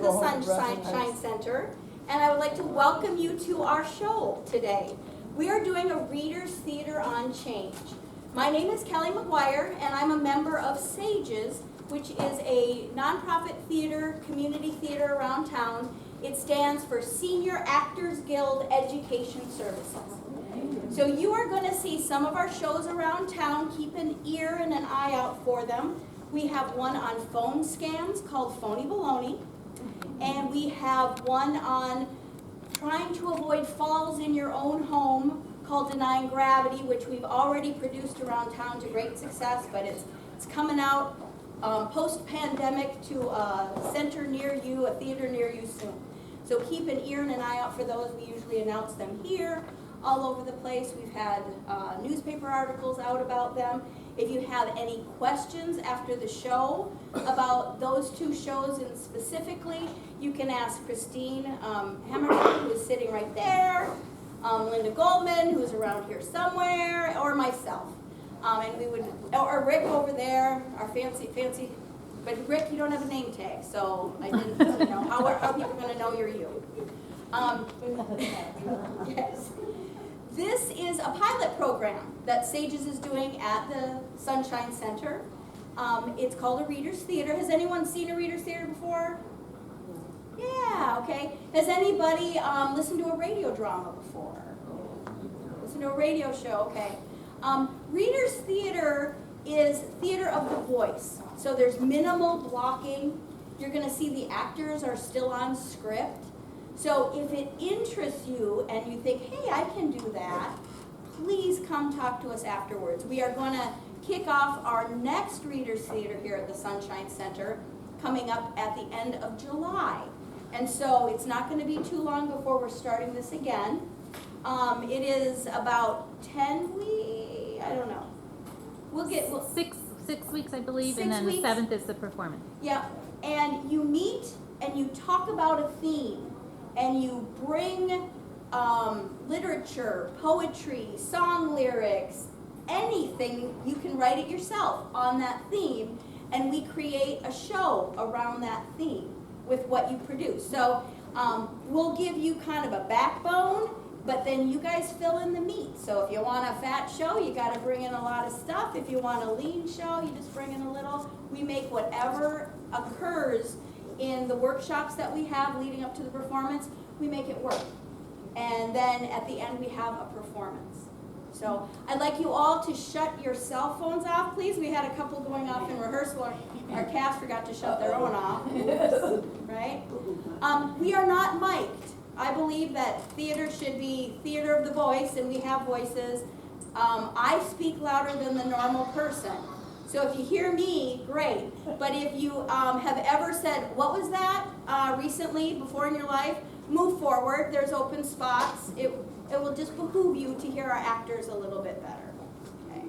the Sunshine Center, and I would like to welcome you to our show today. We are doing a Readers Theater on Change. My name is Kelly McGuire, and I'm a member of SAGES, which is a nonprofit theater, community theater around town. It stands for Senior Actors Guild Education Services. So you are going to see some of our shows around town. Keep an ear and an eye out for them. We have one on phone scams called Phony Baloney, and we have one on trying to avoid falls in your own home called Denying Gravity, which we've already produced around town to great success, but it's coming out post-pandemic to a center near you, a theater near you soon. So keep an ear and an eye out for those. We usually announce them here, all over the place. We've had newspaper articles out about them. If you have any questions after the show about those two shows and specifically, you can ask Christine Hammerton, who is sitting right there, Linda Goldman, who's around here somewhere, or myself. And we would, or Rick over there, our fancy, but Rick, you don't have a name tag, so I didn't, how are people going to know you're you? Yes. This is a pilot program that SAGES is doing at the Sunshine Center. It's called a Readers Theater. Has anyone seen a Readers Theater before? Yeah, okay. Has anybody listened to a radio drama before? Listened to a radio show, okay. Readers Theater is theater of the voice. So there's minimal blocking. You're going to see the actors are still on script. So if it interests you and you think, hey, I can do that, please come talk to us afterwards. We are going to kick off our next Readers Theater here at the Sunshine Center coming up at the end of July. And so it's not going to be too long before we're starting this again. It is about 10 weeks, I don't know. We'll get... Six weeks, I believe, 6 and then weeks. the 7th is the performance. Yeah, and you meet and you talk about a theme. And you bring literature, poetry, song lyrics, anything, you can write it yourself on that theme, and we create a show around that theme with what you produce. So we'll give you kind of a backbone, but then you guys fill in the meat. So if you want a fat show, you got to bring in a lot of stuff. If you want a lean show, you just bring in a little. We make whatever occurs in the workshops that we have leading up to the performance, we make it work. And then at the end we have a performance. So I'd like you all to shut your cell phones off, please. We had a couple going off in rehearsal. Our cast forgot to shut their own off. Right? We are not mic'd. I believe that theater should be theater of the voice, and we have voices. I speak louder than the normal person. So if you hear me, great. But if you have ever said, what was that recently, before in your life, move forward. There's open spots. It will just behoove you to hear our actors a little bit better. Okay.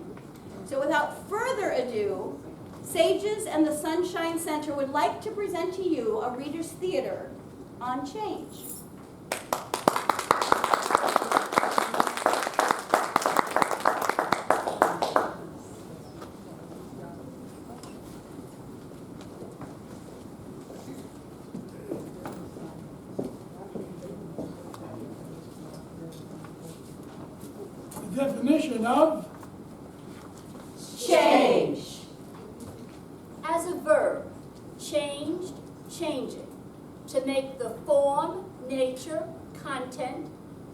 So without further ado, SAGES and the Sunshine Center would like to present to you a Readers Theater on Change. Definition of change. As a verb, changed, changing. To make the form, nature, content,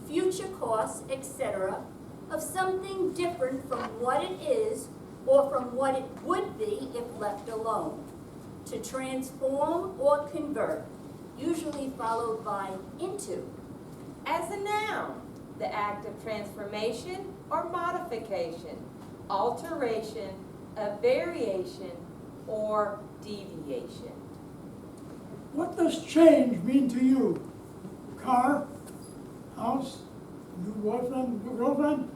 future course, etc. of something different from what it is or from what it would be if left alone. To transform or convert, usually followed by into. As a noun, the act of transformation or modification, alteration, a variation, or deviation. what does change mean to you? Car, house, new boyfriend, new girlfriend?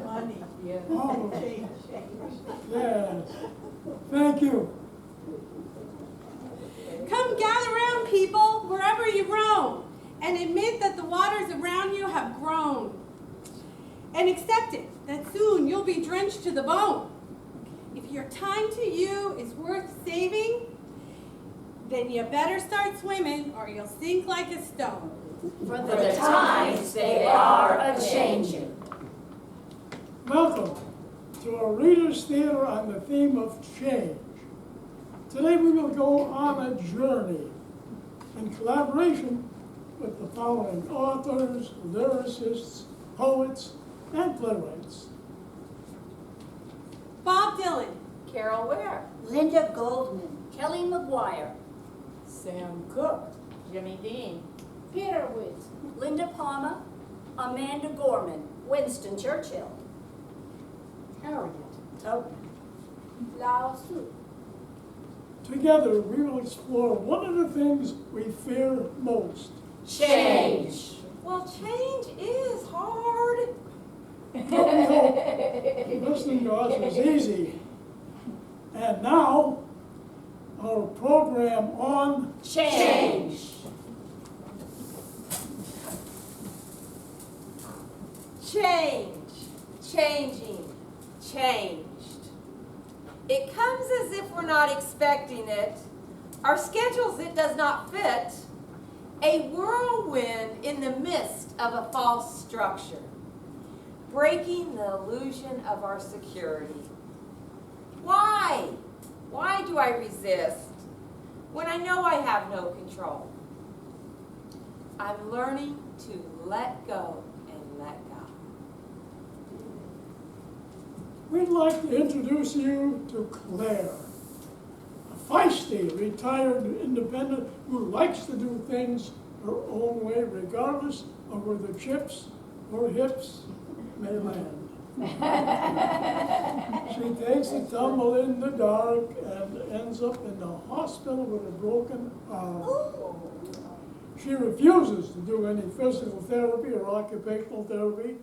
Money, yeah. Oh, Change. yes. Thank you. Come gather around, people, wherever you roam, and admit that the waters around you have grown. And accept it, that soon you'll be drenched to the bone. If your time to you is worth saving, Then you better start swimming or you'll sink like a stone. For the times they are a-changing. Welcome to our Readers Theater on the theme of change. Today we will go on a journey in collaboration with the following authors, lyricists, poets, and playwrights. Bob Dylan, Carol Ware. Linda Goldman. Kelly McGuire, Sam Cooke, Jimmy Dean, Peter Woods. Linda Palmer, Amanda Gorman, Winston Churchill. Harriet Tubman. Lao Tzu. Together we will explore one of the things we fear most. change. Well, change is hard. But we hope listening to us was easy. And now, our program on Change. Change, changing, changed. It comes as if we're not expecting it. Our schedules it does not fit. A whirlwind in the midst of a false structure, breaking the illusion of our security. Why? Why do I resist when I know I have no control? I'm learning to let go and let God. We'd like to introduce you to Claire, a feisty, retired independent who likes to do things her own way regardless of where the chips or hips may land. She takes a tumble in the dark and ends up in the hospital with a broken arm. She refuses to do any physical therapy or occupational therapy,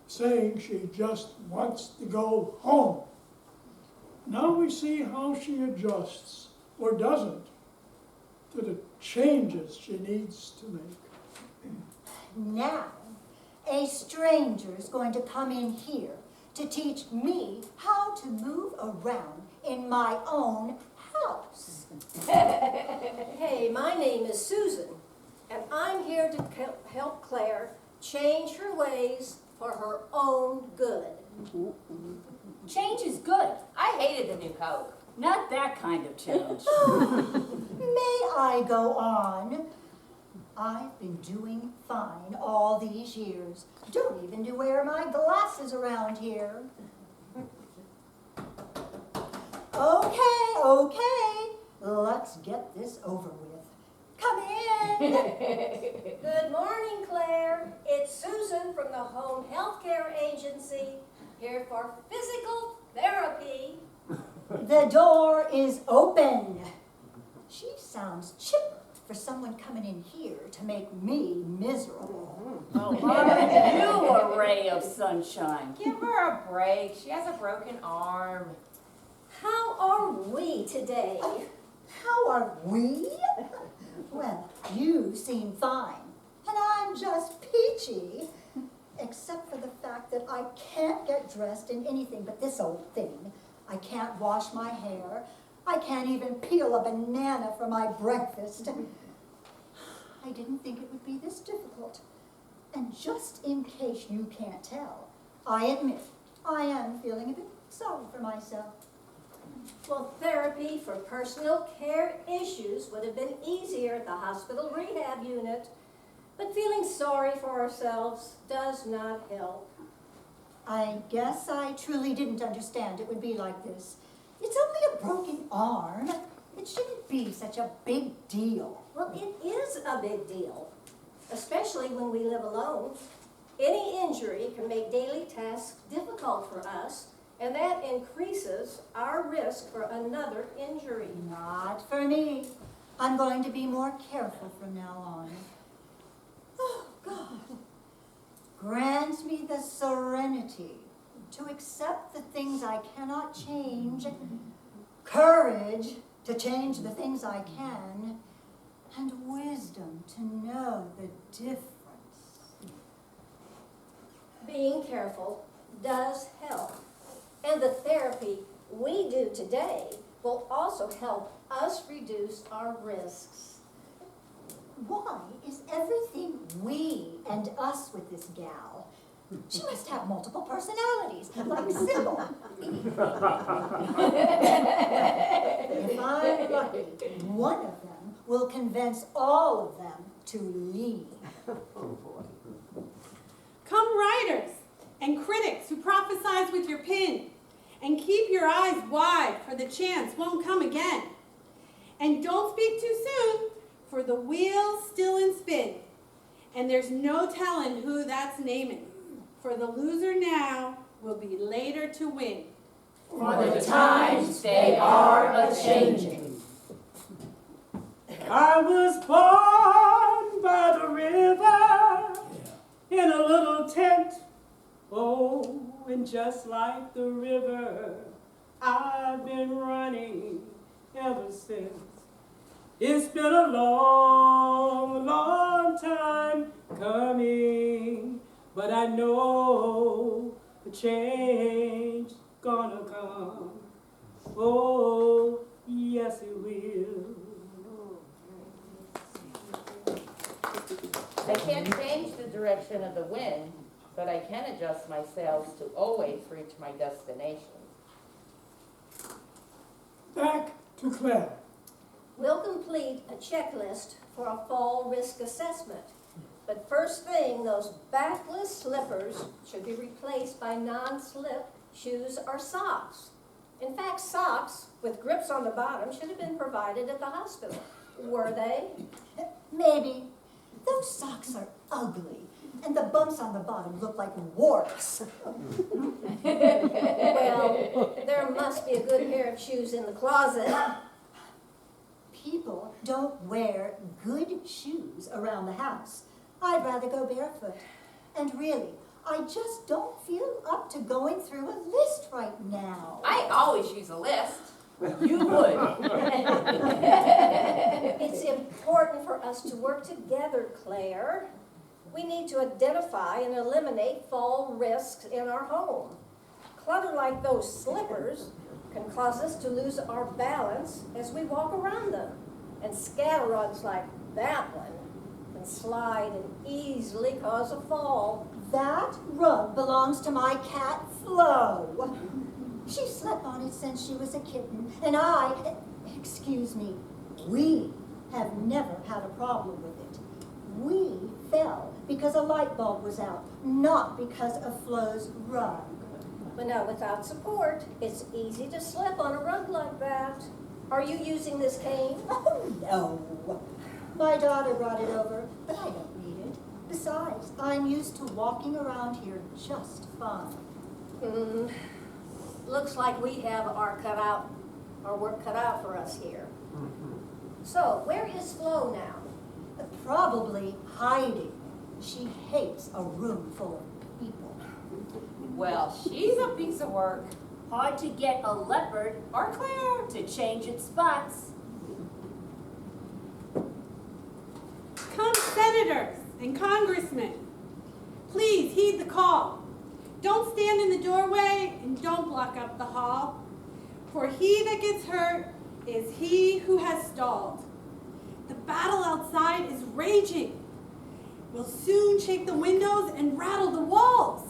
saying she just wants to go home. Now we see how she adjusts, or doesn't, to the changes she needs to make. Now, a stranger is going to come in here to teach me how to move around in my own house. Hey, my name is Susan, and I'm here to help Claire change her ways for her own good. Change is good. I hated the new Coke. Not that kind of change. May I go on? I've been doing fine all these years. Don't even wear my glasses around here. Okay, let's get this over with. Come in. Good morning, Claire. It's Susan from the Home Healthcare Agency, here for physical therapy. The door is open. She sounds chipper for someone coming in here to make me miserable. Well, aren't you a ray of sunshine? Give her a break. She has a broken arm. How are we today? How are we? Well, you seem fine, and I'm just peachy. Except for the fact that I can't get dressed in anything but this old thing. I can't wash my hair. I can't even peel a banana for my breakfast. I didn't think it would be this difficult. And just in case you can't tell, I admit I am feeling a bit sorry for myself. Well, therapy for personal care issues would have been easier at the hospital rehab unit, but feeling sorry for ourselves does not help. I guess I truly didn't understand it would be like this. It's only a broken arm. It shouldn't be such a big deal. Well, it is a big deal, especially when we live alone. Any injury can make daily tasks difficult for us, and that increases our risk for another injury. Not for me. I'm going to be more careful from now on. Oh, God. Grant me the serenity to accept the things I cannot change, courage to change the things I can, and wisdom to know the difference. Being careful does help, and the therapy we do today will also help us reduce our risks. Why is everything we and us with this gal? She must have multiple personalities, like Sybil. If I'm lucky, one of them will convince all of them to leave. Come writers and critics who prophesize with your pen, and keep your eyes wide, for the chance won't come again. And don't speak too soon, for the wheel's still in spin, and there's no telling who that's naming, for the loser now will be later to win. For the times they are a-changing. I was born by the river in a little tent. Oh, and just like the river, I've been running ever since. It's been a long, long time coming, but I know the change gonna come. Oh, yes it will. I can't change the direction of the wind, but I can adjust my sails to always reach my destination. Back to Claire. We'll complete a checklist for a fall risk assessment. But first thing, those backless slippers should be replaced by non-slip shoes or socks. In fact, socks with grips on the bottom should have been provided at the hospital. Were they? Maybe. Those socks are ugly, and the bumps on the bottom look like warts. Well, there must be a good pair of shoes in the closet. People don't wear good shoes around the house. I'd rather go barefoot. And really, I just don't feel up to going through a list right now. I always use a list. You would. It's important for us to work together, Claire. We need to identify and eliminate fall risks in our home. Clutter like those slippers can cause us to lose our balance as we walk around them. And scatterrugs like that one can slide and easily cause a fall. That rug belongs to my cat, Flo. She slept on it since she was a kitten, and we have never had a problem with it. We fell because a light bulb was out, not because of Flo's rug. But now without support, it's easy to slip on a rug like that. Are you using this cane? Oh, no. My daughter brought it over, but I don't need it. Besides, I'm used to walking around here just fine. Looks like we have our work cut out for us here. So, where is Flo now? Probably hiding. She hates a room full of people. Well, she's a piece of work. Hard to get a leopard Or Claire. to change its spots. Come senators and congressmen, please heed the call. Don't stand in the doorway and don't block up the hall. For he that gets hurt is he who has stalled. The battle outside is raging. We'll soon shake the windows and rattle the walls.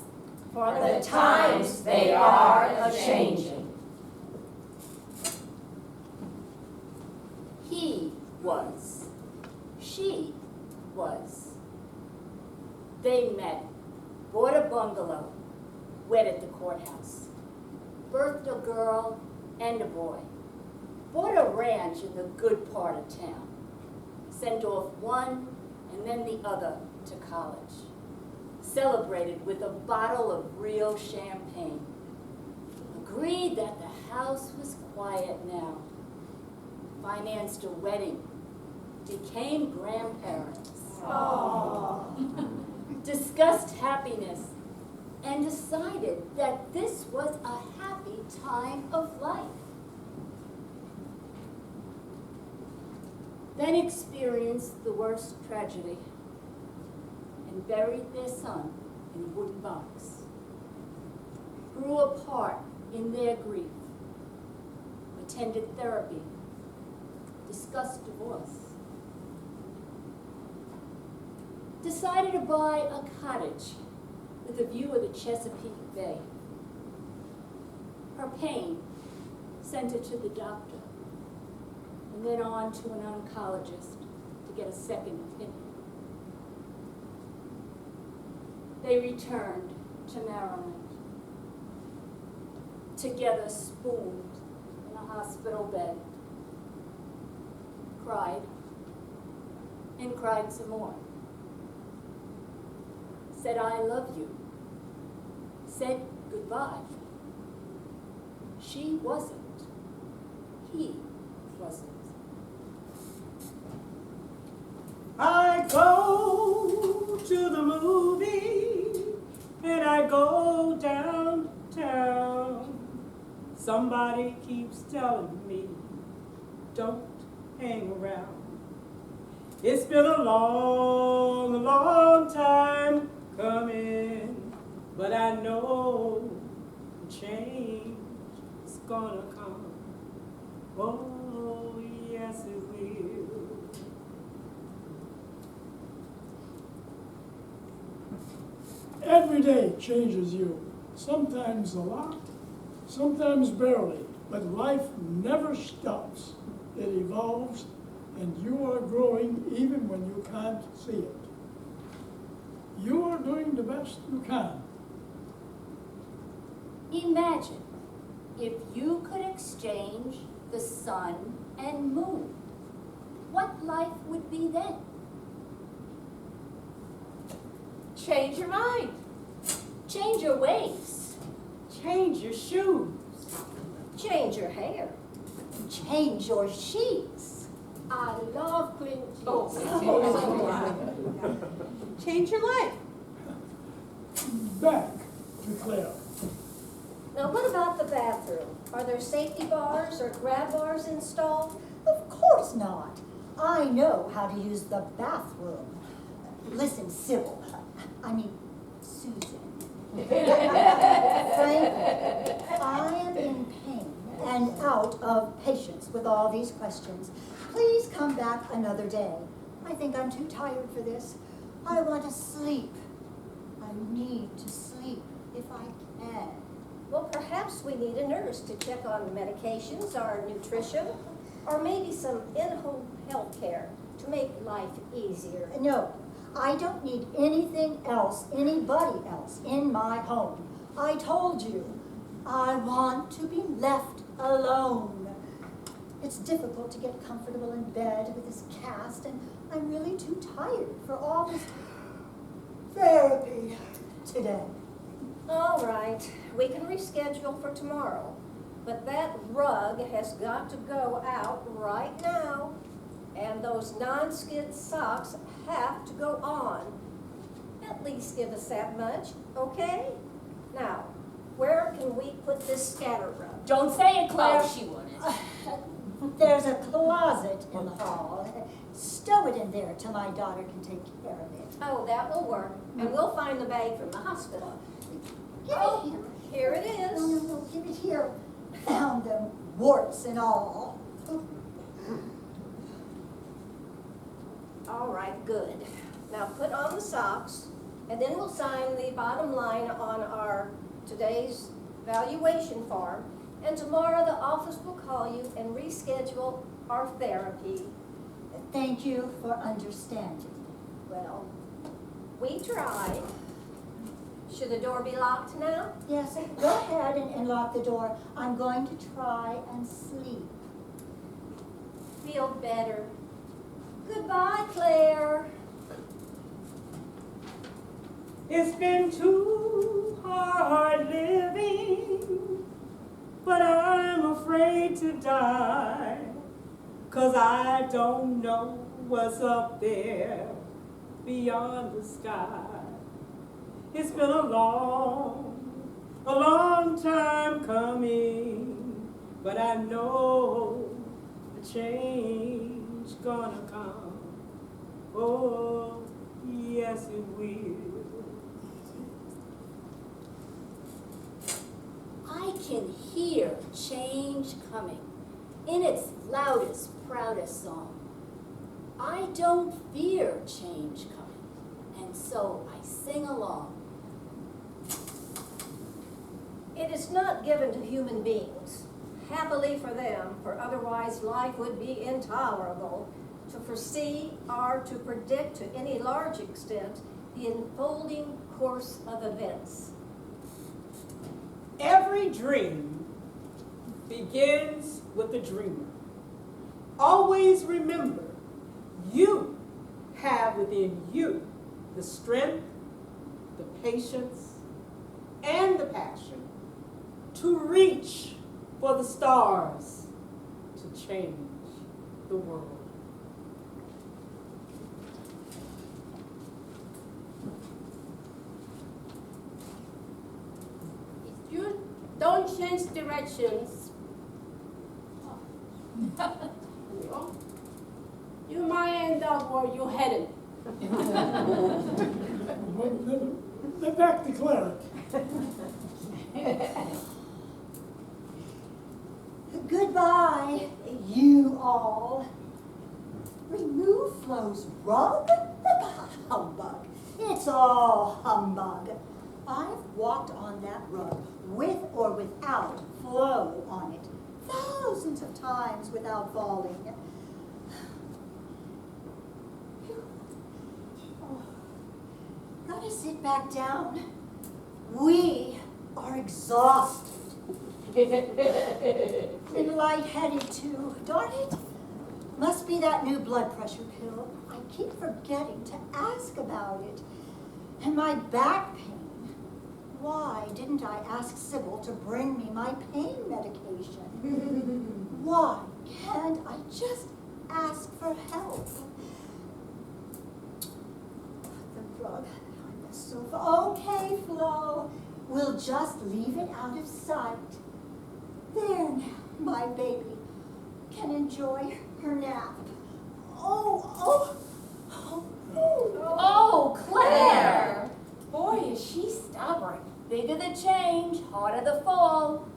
For The times they are a-changing. He was. She was. They met, bought a bungalow, wed at the courthouse, birthed a girl and a boy, bought a ranch in the good part of town, sent off one and then the other to college, celebrated with a bottle of real champagne, agreed that the house was quiet now, financed a wedding, became grandparents, discussed happiness, and decided that this was a happy time of life. Then experienced the worst tragedy and buried their son in a wooden box. Grew apart in their grief, but attended therapy, discussed divorce, decided to buy a cottage with a view of the Chesapeake Bay. Her pain sent her to the doctor, and then on to an oncologist to get a second opinion. They returned to Maryland, together spooned in a hospital bed, cried, and cried some more. Said, I love you. Said goodbye. She wasn't. He wasn't. I go to the movie and I go downtown. Somebody keeps telling me, don't hang around. It's been a long, long time coming, but I know change is gonna come. Oh, yes it will. Every day changes you, sometimes a lot, sometimes barely, but life never stops. It evolves, and you are growing even when you can't see it. You are doing the best you can. Imagine if you could exchange the sun and moon. What life would be then? Change your mind. Change your ways. Change your shoes. Change your hair. Change your sheets. I love clean Oh. Change your life. Back to Claire. Now, what about the bathroom? Are there safety bars or grab bars installed? Of course not. I know how to use the bathroom. Listen, Sybil, Susan. Frank, I am in pain and out of patience with all these questions. Please come back another day. I think I'm too tired for this. I want to sleep. I need to sleep if I can. Well, perhaps we need a nurse to check on medications or nutrition, or maybe some in-home health care to make life easier. No, I don't need anything else, anybody else in my home. I told you, I want to be left alone. It's difficult to get comfortable in bed with this cast, and I'm really too tired for all this therapy today. All right, we can reschedule for tomorrow, but that rug has got to go out right now, and those non-skid socks have to go on. At least give us that much, okay? Now, where can we put this scatter rug? Don't say it, Claire. Oh, she wouldn't. There's a closet in the hall. Stow it in there till my daughter can take care of it. Oh, that will work, and we'll find the bag from the hospital. Give Oh, it here. here it is. No, give it here. Found them, warts and all. All right, good. Now put on the socks, and then we'll sign the bottom line on our today's valuation form, and tomorrow the office will call you and reschedule our therapy. Thank you for understanding. Well, we tried. Should the door be locked now? Yes, go ahead and lock the door. I'm going to try and sleep. Feel better. Goodbye, Claire. It's been too hard living, but I'm afraid to die, 'cause I don't know what's up there beyond the sky. It's been a long time coming, but I know a change gonna come. Oh, yes it will. I can hear change coming. in its loudest, proudest song. I don't fear change coming, and so I sing along. It is not given to human beings, happily for them, for otherwise life would be intolerable, to foresee or to predict to any large extent the unfolding course of events. Every dream begins with a dreamer. Always remember, you have within you the strength, the patience, and the passion to reach for the stars, to change the world. If you don't change directions, you might end up where you're headed. They're back to cleric. Goodbye, you all. Remove Flo's rug? Humbug. It's all humbug. I've walked on that rug, with or without Flo on it, thousands of times without falling. Oh, gotta sit back down. We are exhausted. And lightheaded too, darn it. Must be that new blood pressure pill. I keep forgetting to ask about it. And my back pain. Why didn't I ask Sybil to bring me my pain medication? Why can't I just ask for help? Put the rug on the sofa. Okay, Flo. We'll just leave it out of sight. There now, my baby can enjoy her nap. Oh, Claire! Boy, is she stubborn. Bigger the change, harder the fall.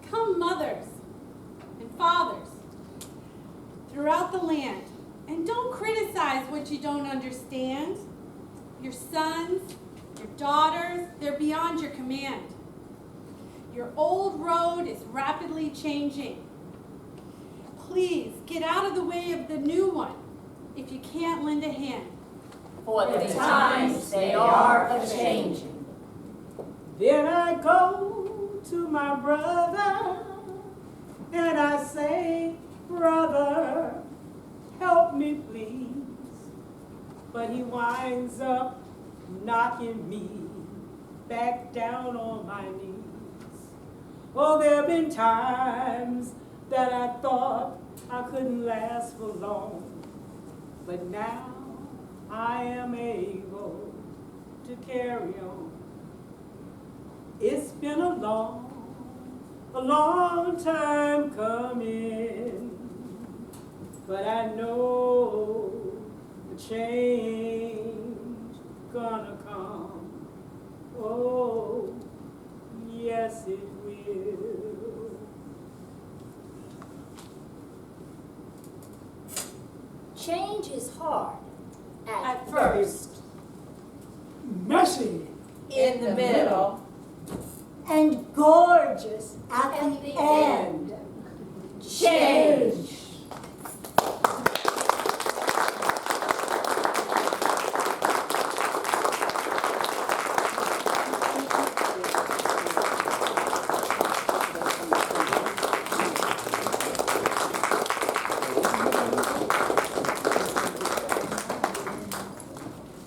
Come, mothers and fathers throughout the land, and don't criticize what you don't understand. Your sons, your daughters, they're beyond your command. Your old road is rapidly changing. Please get out of the way of the new one if you can't lend a hand. For the times they are a-changing. Then I go to my brother and I say, brother, help me please. But he winds up knocking me back down on my knees. Oh, there have been times that I thought I couldn't last for long, but now I am able to carry on. It's been a long time coming, but I know the change gonna come. Oh, yes it will. Change is hard At first. Messy. In the middle. And gorgeous at the end. Change.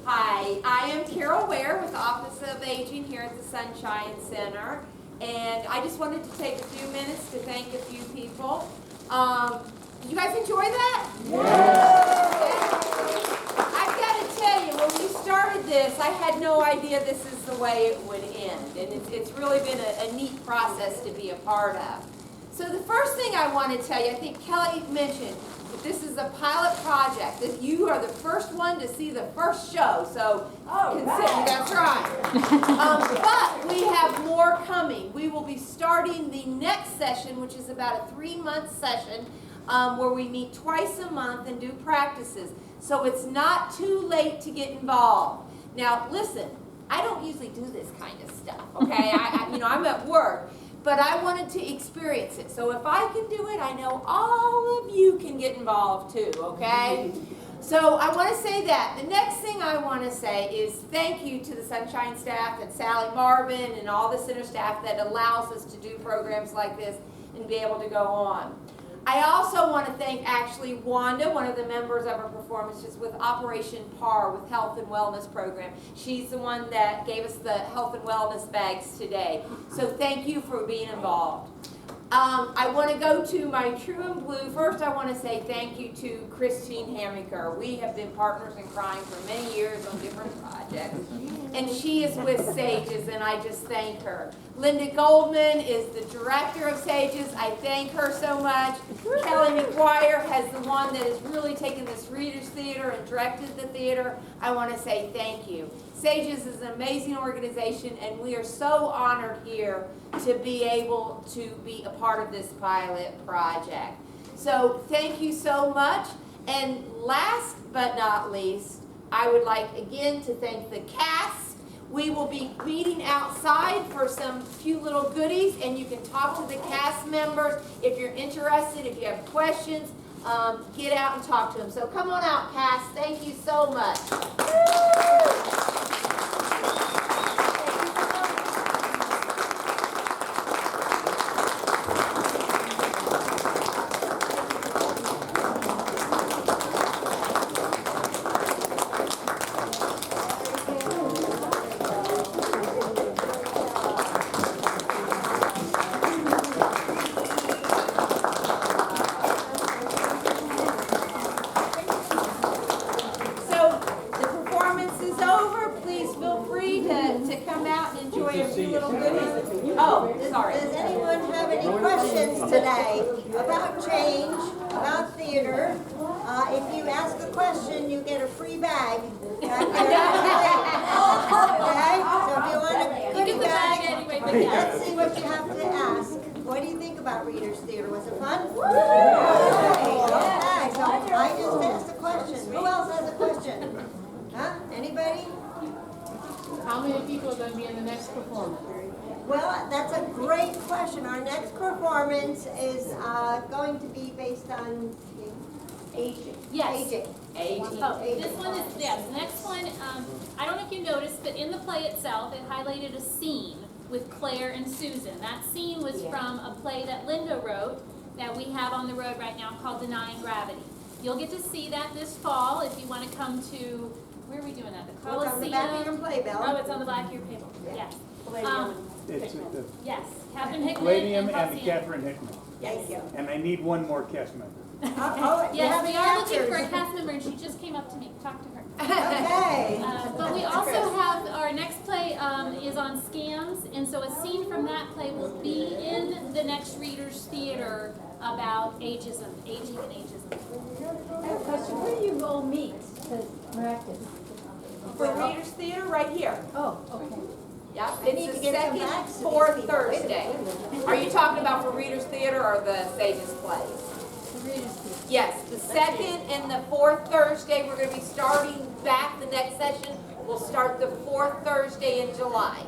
Hi, I am Carol Ware with the Office of Aging here at the Sunshine Center. And I just wanted to take a few minutes to thank a few people. Did you guys enjoy that? I've got to tell you, when we started this, I had no idea this is the way it would end. And it's really been a neat process to be a part of. So the first thing I want to tell you, I think Kelly mentioned, that this is a pilot project, that you are the first one to see the first show, so consider, that's right. But we have more coming. We will be starting the next session, which is about a 3-month session, where we meet twice a month and do practices. So it's not too late to get involved. Now, listen, I don't usually do this kind of stuff, okay? I'm at work, but I wanted to experience it. So if I can do it, I know all of you can get involved too, okay? So I want to say that. The next thing I want to say is thank you to the Sunshine staff and Sally Marvin and all the center staff that allows us to do programs like this and be able to go on. I also want to thank actually Wanda, one of the members of our performances with Operation PAR with Health and Wellness Program. She's the one that gave us the health and wellness bags today. So thank you for being involved. I want to go to my True and Blue. First, I want to say thank you to Christine Hammaker. We have been partners in crime for many years on different projects. And she is with Sages, and I just thank her. Linda Goldman is the director of Sages. I thank her so much. Kelly McGuire has the one that has really taken this Readers Theater and directed the theater. I want to say thank you. Sages is an amazing organization, and we are so honored here to be able to be a part of this pilot project. So thank you so much. And last but not least, I would like again to thank the cast. We will be meeting outside for some few little goodies, and you can talk to the cast members if you're interested, if you have questions, get out and talk to them. So come on out, cast. Thank you so much. Does anyone have any questions today about change, about theater? If you ask a question, you get a free bag. Okay? So if you want a goodie bag, let's see what you have to ask. What do you think about Readers Theater? Was it fun? Okay, so I just asked a question. Who else has a question? Huh? Anybody? How many people are going to be in the next performance? Well, that's a great question. Our next performance is going to be based on aging. Yes. Aging. Oh, this one is, yes, the next one, I don't know if you noticed, but in the play itself, it highlighted a scene with Claire and Susan. That scene was from a play that Linda wrote that we have on the road right now called Denying Gravity. You'll get to see that this fall if you want to come to, where are we doing that? The Coliseum? It's on the back of your playbill. Oh, it's on the back of your playbill, yes. It's at the Yes, Captain Hickman Palladium and and Hacienda. Catherine Hickman. Thank you. And I need one more cast member. Yes, we are looking for a cast member, and she just came up to me. Talk to her. Okay. But we also have, our next play is on scams, and so a scene from that play will be in the next Readers Theater about ageism, aging and ageism. I have a question. Where do you all meet to practice? For Readers Theater, right here. Oh, okay. Yep, They need it's to the get some second, backs to fourth these people. Thursday. Are you talking about for Readers Theater or the Sages plays? The Readers Theater. Yes, the second and the fourth Thursday, we're going to be starting back the next session. We'll start the fourth Thursday in July.